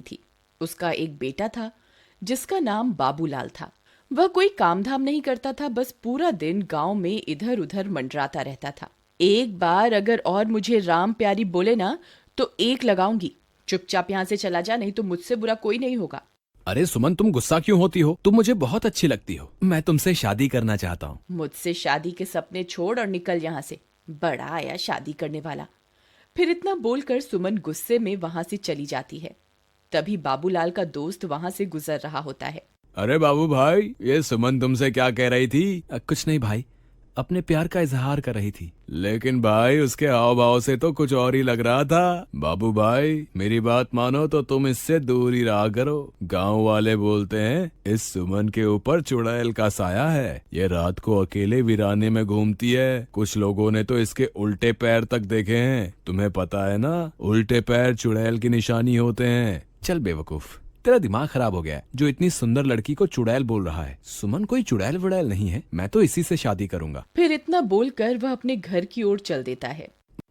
थी। उसका एक बेटा था जिसका नाम बाबूलाल था। वह कोई काम धाम नहीं करता था, बस पूरा दिन गांव में इधर उधर मंडराता रहता था। एक बार अगर और मुझे राम प्यारी बोले ना तो एक लगाऊंगी। चुपचाप यहाँ से चला जा, नहीं तो मुझसे बुरा कोई नहीं होगा। अरे सुमन, तुम गुस्सा क्यों होती हो? तुम मुझे बहुत अच्छी लगती हो। मैं तुमसे शादी करना चाहता हूँ। मुझसे शादी के सपने छोड़ और निकल यहाँ से। बड़ा आया शादी करने वाला। फिर इतना बोलकर सुमन गुस्से में वहां से चली जाती है। तभी बाबूलाल का दोस्त वहां से गुजर रहा होता है। अरे बाबू भाई, ये सुमन तुमसे क्या कह रही थी? कुछ नहीं भाई, अपने प्यार का इजहार कर रही थी। लेकिन भाई उसके हाव भाव से तो कुछ और ही लग रहा था। बाबू भाई, मेरी बात मानो तो तुम इससे दूर ही रहा करो। गांव वाले बोलते हैं इस सुमन के ऊपर चुड़ैल का साया है। ये रात को अकेले वीराने में घूमती है। कुछ लोगों ने तो इसके उल्टे पैर तक देखे हैं। तुम्हें पता है ना, उल्टे पैर चुड़ैल की निशानी होते हैं। चल बेवकूफ, तेरा दिमाग खराब हो गया है जो इतनी सुंदर लड़की को चुड़ैल बोल रहा है। सुमन कोई चुड़ैल वुड़ैल नहीं है, मैं तो इसी से शादी करूंगा। फिर इतना बोलकर वह अपने घर की ओर चल देता है।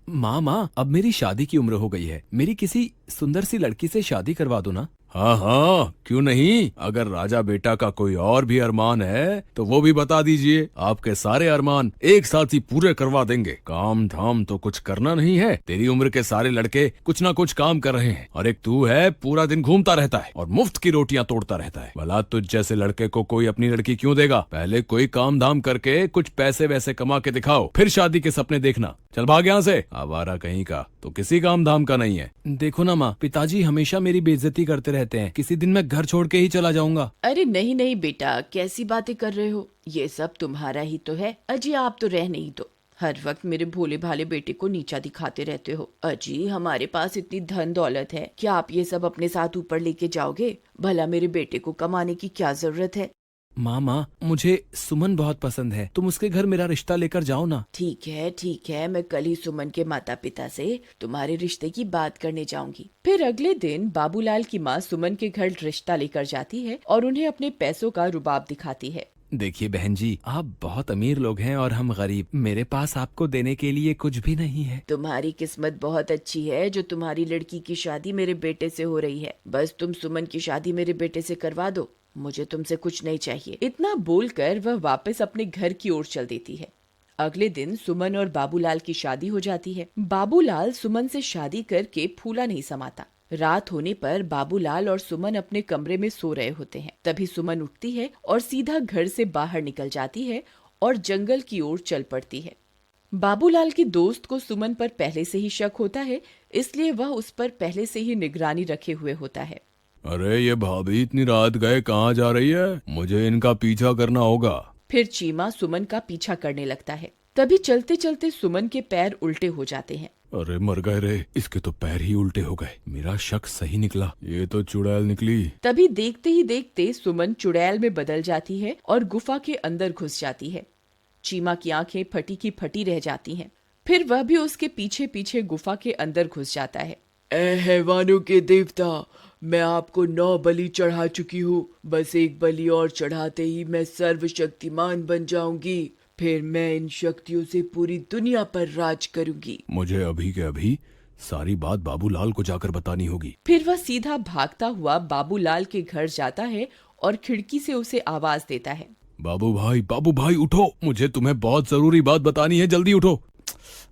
माँ, अब मेरी शादी की उम्र हो गई है। मेरी किसी सुंदर सी लड़की से शादी करवा दो ना। हाँ हाँ, क्यों नहीं। अगर राजा बेटा का कोई और भी अरमान है तो वो भी बता दीजिए। आपके सारे अरमान एक साथ ही पूरे करवा देंगे। काम धाम तो कुछ करना नहीं है। तेरी उम्र के सारे लड़के कुछ ना कुछ काम कर रहे हैं और एक तू है, पूरा दिन घूमता रहता है और मुफ्त की रोटियां तोड़ता रहता है। भला तुझ जैसे लड़के को कोई अपनी लड़की क्यों देगा? पहले कोई काम धाम करके कुछ पैसे वैसे कमा के दिखाओ, फिर शादी के सपने देखना। चल भाग यहाँ से, आवारा कहीं का, तो किसी काम धाम का नहीं है। देखो ना माँ, पिताजी हमेशा मेरी बेइज्जती करते रहते हैं। किसी दिन मैं घर छोड़ के ही चला जाऊंगा। अरे नहीं नहीं बेटा, कैसी बातें कर रहे हो? ये सब तुम्हारा ही तो है। अजी आप तो रह नहीं दो। हर वक्त मेरे भोले भाले बेटे को नीचा दिखाते रहते हो। अजी हमारे पास इतनी धन दौलत है, क्या आप ये सब अपने साथ ऊपर लेके जाओगे? भला मेरे बेटे को कमाने की क्या जरूरत है? माँ, मुझे सुमन बहुत पसंद है। तुम उसके घर मेरा रिश्ता लेकर जाओ ना। ठीक है, मैं कल ही सुमन के माता पिता से तुम्हारे रिश्ते की बात करने जाऊंगी। फिर अगले दिन बाबूलाल की माँ सुमन के घर रिश्ता लेकर जाती है और उन्हें अपने पैसों का रुबाब दिखाती है। देखिए बहन जी, आप बहुत अमीर लोग हैं और हम गरीब। मेरे पास आपको देने के लिए कुछ भी नहीं है। तुम्हारी किस्मत बहुत अच्छी है जो तुम्हारी लड़की की शादी मेरे बेटे से हो रही है। बस तुम सुमन की शादी मेरे बेटे से करवा दो, मुझे तुमसे कुछ नहीं चाहिए। इतना बोलकर वह वापस अपने घर की ओर चल देती है। अगले दिन सुमन और बाबूलाल की शादी हो जाती है। बाबूलाल सुमन से शादी करके फूला नहीं समाता। रात होने पर बाबूलाल और सुमन अपने कमरे में सो रहे होते हैं। तभी सुमन उठती है और सीधा घर से बाहर निकल जाती है और जंगल की ओर चल पड़ती है। बाबूलाल के दोस्त को सुमन पर पहले से ही शक होता है, इसलिए वह उस पर पहले से ही निगरानी रखे हुए होता है। अरे ये भाभी इतनी रात गए कहाँ जा रही है? मुझे इनका पीछा करना होगा। फिर चीमा सुमन का पीछा करने लगता है। तभी चलते चलते सुमन के पैर उल्टे हो जाते हैं। अरे मर गए रे, इसके तो पैर ही उल्टे हो गए। मेरा शक सही निकला, ये तो चुड़ैल निकली। तभी देखते ही देखते सुमन चुड़ैल में बदल जाती है और गुफा के अंदर घुस जाती है। चीमा की आंखें फटी की फटी रह जाती हैं। फिर वह भी उसके पीछे पीछे गुफा के अंदर घुस जाता है। ए हैवानों के देवता, मैं आपको 9 बलि चढ़ा चुकी हूँ। बस एक बलि और चढ़ाते ही मैं सर्वशक्तिमान बन जाऊंगी। फिर मैं इन शक्तियों से पूरी दुनिया पर राज करूंगी। मुझे अभी के अभी सारी बात बाबूलाल को जाकर बतानी होगी। फिर वह सीधा भागता हुआ बाबूलाल के घर जाता है और खिड़की से उसे आवाज देता है। बाबू भाई उठो, मुझे तुम्हें बहुत जरूरी बात बतानी है, जल्दी उठो।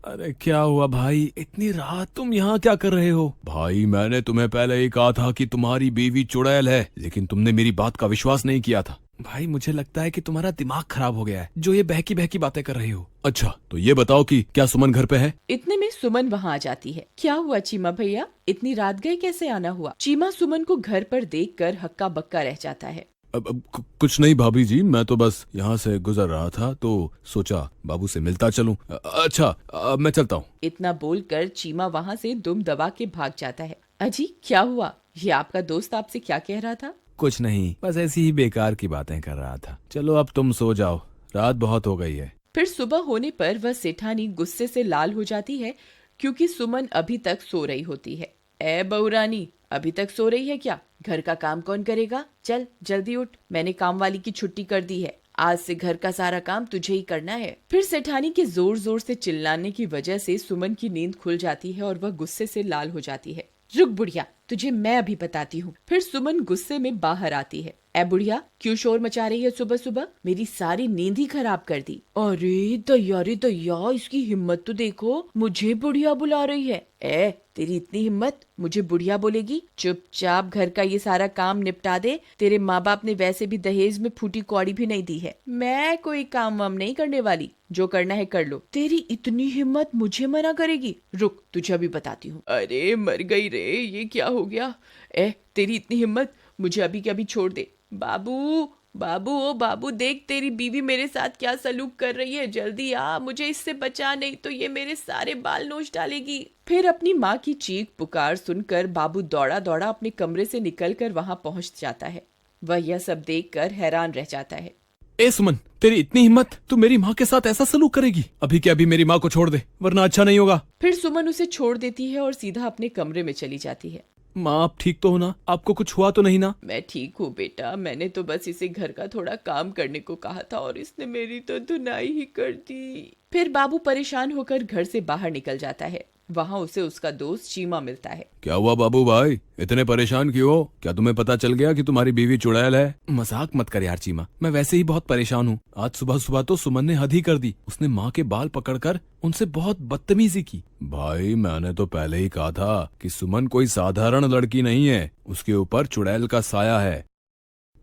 अरे क्या हुआ भाई, इतनी रात तुम यहाँ क्या कर रहे हो? भाई मैंने तुम्हें पहले ही कहा था कि तुम्हारी बीवी चुड़ैल है, लेकिन तुमने मेरी बात का विश्वास नहीं किया था। भाई मुझे लगता है कि तुम्हारा दिमाग खराब हो गया है, जो ये बहकी बहकी बातें कर रही हो। अच्छा तो ये बताओ कि क्या सुमन घर पे है? इतने में सुमन वहाँ आ जाती है। क्या हुआ चीमा भैया, इतनी रात गए कैसे आना हुआ? चीमा सुमन को घर पर देखकर हक्का बक्का रह जाता है। अब कुछ नहीं भाभी जी, मैं तो बस यहाँ से गुजर रहा था तो सोचा बाबू से मिलता चलूं। अच्छा अब मैं चलता हूँ। इतना बोलकर चीमा वहाँ से दुम दबा के भाग जाता है। अजी क्या हुआ, ये आपका दोस्त आपसे क्या कह रहा था? कुछ नहीं, बस ऐसी ही बेकार की बातें कर रहा था। चलो अब तुम सो जाओ, रात बहुत हो गई है। फिर सुबह होने पर वह सेठानी गुस्से से लाल हो जाती है क्योंकि सुमन अभी तक सो रही होती है। ए बहुरानी, अभी तक सो रही है क्या? घर का काम कौन करेगा? चल जल्दी उठ, मैंने काम वाली की छुट्टी कर दी है। आज से घर का सारा काम तुझे ही करना है। फिर सेठानी के जोर जोर से चिल्लाने की वजह से सुमन की नींद खुल जाती है और वह गुस्से से लाल हो जाती है। रुक बुढ़िया, तुझे मैं अभी बताती हूँ। फिर सुमन गुस्से में बाहर आती है। ए बुढ़िया, क्यों शोर मचा रही है सुबह सुबह? मेरी सारी नींद ही खराब कर दी। अरे दैया, इसकी हिम्मत तो देखो, मुझे बुढ़िया बुला रही है। ए, तेरी इतनी हिम्मत, मुझे बुढ़िया बोलेगी? चुपचाप घर का ये सारा काम निपटा दे। तेरे माँ बाप ने वैसे भी दहेज में फूटी कौड़ी भी नहीं दी है। मैं कोई काम वाम नहीं करने वाली, जो करना है कर लो। तेरी इतनी हिम्मत मुझे मना करेगी? रुक, तुझे अभी बताती हूँ। अरे मर गई रे, ये क्या हो गया? तेरी इतनी हिम्मत, मुझे अभी के अभी छोड़ दे। बाबू, बाबू, ओ बाबू, देख तेरी बीवी मेरे साथ क्या सलूक कर रही है। जल्दी आ, मुझे इससे बचा, नहीं तो ये मेरे सारे बाल नोच डालेगी। फिर अपनी माँ की चीख पुकार सुनकर बाबू दौड़ा दौड़ा अपने कमरे से निकलकर वहां पहुंच जाता है। वह यह सब देखकर हैरान रह जाता है। ए सुमन, तेरी इतनी हिम्मत, तू मेरी माँ के साथ ऐसा सलूक करेगी? अभी के अभी मेरी माँ को छोड़ दे, वरना अच्छा नहीं होगा। फिर सुमन उसे छोड़ देती है और सीधा अपने कमरे में चली जाती है। माँ, आप ठीक तो हो ना? आपको कुछ हुआ तो नहीं ना? मैं ठीक हूँ बेटा, मैंने तो बस इसे घर का थोड़ा काम करने को कहा था और इसने मेरी तो धुनाई ही कर दी। फिर बाबू परेशान होकर घर से बाहर निकल जाता है। वहाँ उसे उसका दोस्त चीमा मिलता है। क्या हुआ बाबू भाई, इतने परेशान क्यों हो? क्या तुम्हें पता चल गया कि तुम्हारी बीवी चुड़ैल है? मजाक मत कर यार चीमा, मैं वैसे ही बहुत परेशान हूँ। आज सुबह सुबह तो सुमन ने हद ही कर दी। उसने माँ के बाल पकड़कर उनसे बहुत बदतमीजी की। भाई, मैंने तो पहले ही कहा था कि सुमन कोई साधारण लड़की नहीं है, उसके ऊपर चुड़ैल का साया है।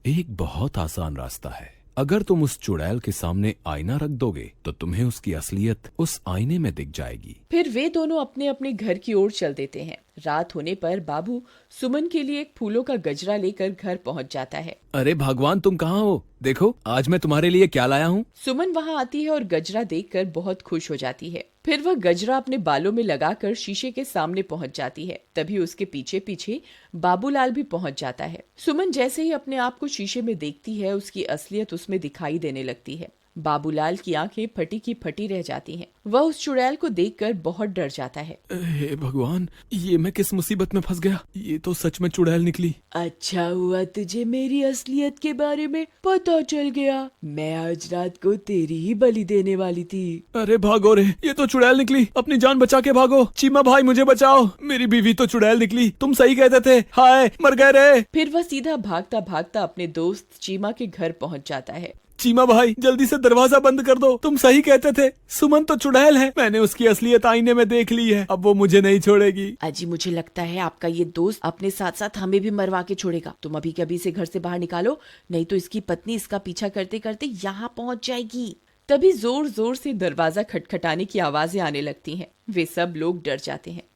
एक बहुत आसान रास्ता है। अगर तुम उस चुड़ैल के सामने आईना रख दोगे तो तुम्हें उसकी असलियत उस आईने में दिख जाएगी। फिर वे दोनों अपने अपने घर की ओर चल देते हैं। रात होने पर बाबू सुमन के लिए एक फूलों का गजरा लेकर घर पहुंच जाता है। अरे भगवान, तुम कहाँ हो? देखो आज मैं तुम्हारे लिए क्या लाया हूँ। सुमन वहां आती है और गजरा देखकर बहुत खुश हो जाती है। फिर वह गजरा अपने बालों में लगाकर शीशे के सामने पहुंच जाती है। तभी उसके पीछे पीछे बाबूलाल भी पहुंच जाता है। सुमन जैसे ही अपने आप को शीशे में देखती है, उसकी असलियत उसमें दिखाई देने लगती है। बाबूलाल की आंखें फटी की फटी रह जाती हैं। वह उस चुड़ैल को देखकर बहुत डर जाता है। हे भगवान, ये मैं किस मुसीबत में फंस गया? ये तो सच में चुड़ैल निकली। अच्छा हुआ तुझे मेरी असलियत के बारे में पता चल गया। मैं आज रात को तेरी ही बलि देने वाली थी। अरे भागो रे, ये तो चुड़ैल निकली। अपनी जान बचा के भागो। चीमा भाई, मुझे बचाओ, मेरी बीवी तो चुड़ैल निकली। तुम सही कहते थे। हाय, मर गए रे। फिर वह सीधा भागता भागता अपने दोस्त चीमा के घर पहुंच जाता है। चीमा भाई, जल्दी से दरवाजा बंद कर दो। तुम सही कहते थे, सुमन तो चुड़ैल है। मैंने उसकी असलियत आईने में देख ली है। अब वो मुझे नहीं छोड़ेगी। अजी, मुझे लगता है आपका ये दोस्त अपने साथ साथ हमें भी मरवा के छोड़ेगा। तुम अभी के अभी से घर से बाहर निकालो, नहीं तो इसकी पत्नी इसका पीछा करते करते यहाँ पहुँच जाएगी। तभी जोर जोर से दरवाजा खटखटाने की आवाजें आने लगती हैं। वे सब लोग डर जाते हैं।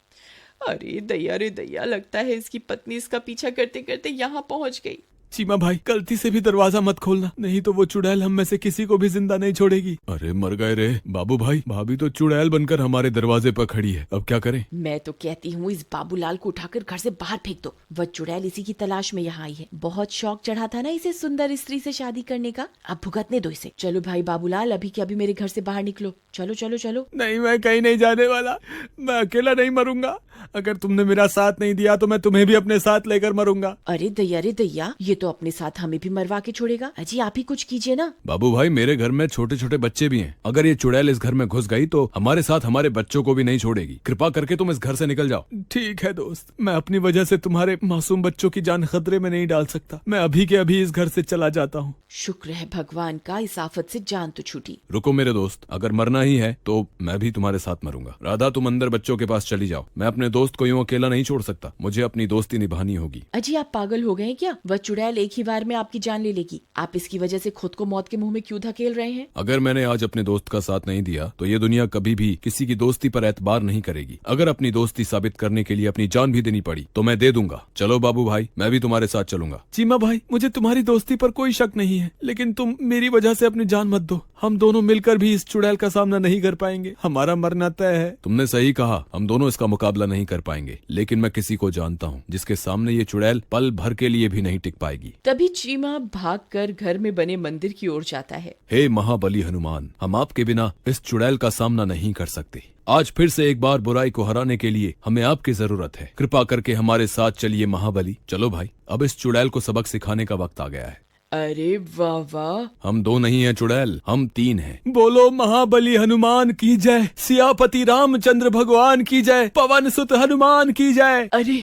अरे दैया रे दैया, लगता है इसकी पत्नी इसका पीछा करते करते यहाँ पहुँच गई। चीमा भाई, गलती से भी दरवाजा मत खोलना, नहीं तो वो चुड़ैल हम में से किसी को भी जिंदा नहीं छोड़ेगी। अरे मर गए रे। बाबू भाई, भाभी तो चुड़ैल बनकर हमारे दरवाजे पर खड़ी है, अब क्या करें? मैं तो कहती हूँ इस बाबूलाल को उठाकर घर से बाहर फेंक दो। वह चुड़ैल इसी की तलाश में यहाँ आई है। बहुत शौक चढ़ा था ना इसे सुंदर स्त्री से शादी करने का, अब भुगतने दो इसे। चलो भाई बाबूलाल, अभी के अभी मेरे घर से बाहर निकलो। चलो चलो चलो। नहीं, मैं कहीं नहीं जाने वाला। मैं अकेला नहीं मरूंगा। अगर तुमने मेरा साथ नहीं दिया तो मैं तुम्हें भी अपने साथ लेकर मरूंगा। अरे दैया, ये तो अपने साथ हमें भी मरवा के छोड़ेगा। अजी, आप ही कुछ कीजिए ना। बाबू भाई, मेरे घर में छोटे छोटे बच्चे भी हैं। अगर ये चुड़ैल इस घर में घुस गई तो हमारे साथ हमारे बच्चों को भी नहीं छोड़ेगी। कृपा करके तुम इस घर से निकल जाओ। ठीक है दोस्त, मैं अपनी वजह से तुम्हारे मासूम बच्चों की जान खतरे में नहीं डाल सकता। मैं अभी के अभी इस घर से चला जाता हूँ। शुक्र है भगवान का, इस आफत से जान तो छूटी। रुको मेरे दोस्त, अगर मरना ही है तो मैं भी तुम्हारे साथ मरूंगा। राधा, तुम अंदर बच्चों के पास चली जाओ। मैं अपने दोस्त को यूं अकेला नहीं छोड़ सकता। मुझे अपनी दोस्ती निभानी होगी। अजी, आप पागल हो गए हैं क्या? वह चुड़ैल एक ही बार में आपकी जान ले लेगी। आप इसकी वजह से खुद को मौत के मुंह में क्यों धकेल रहे हैं? अगर मैंने आज अपने दोस्त का साथ नहीं दिया तो ये दुनिया कभी भी किसी की दोस्ती पर एतबार नहीं करेगी। अगर अपनी दोस्ती साबित करने के लिए अपनी जान भी देनी पड़ी तो मैं दे दूंगा। चलो बाबू भाई, मैं भी तुम्हारे साथ चलूंगा। चीमा भाई, मुझे तुम्हारी दोस्ती पर कोई शक नहीं है, लेकिन तुम मेरी वजह से अपनी जान मत दो। हम दोनों मिलकर भी इस चुड़ैल का सामना नहीं कर पाएंगे। हमारा मरना तय है। तुमने सही कहा, हम दोनों इसका मुकाबला नहीं कर पाएंगे, लेकिन मैं किसी को जानता हूँ जिसके सामने ये चुड़ैल पल भर के लिए भी नहीं टिक पाएगी। तभी चीमा भागकर घर में बने मंदिर की ओर जाता है। हे महाबली हनुमान, हम आपके बिना इस चुड़ैल का सामना नहीं कर सकते। आज फिर से एक बार बुराई को हराने के लिए हमें आपकी जरूरत है। कृपा करके हमारे साथ चलिए महाबली। चलो भाई, अब इस चुड़ैल को सबक सिखाने का वक्त आ गया है। अरे वाह वाह, हम 2 नहीं हैं चुड़ैल, हम 3 हैं। बोलो महाबली हनुमान की जय, सियापति रामचंद्र भगवान की जय, पवन सुत हनुमान की जय। अरे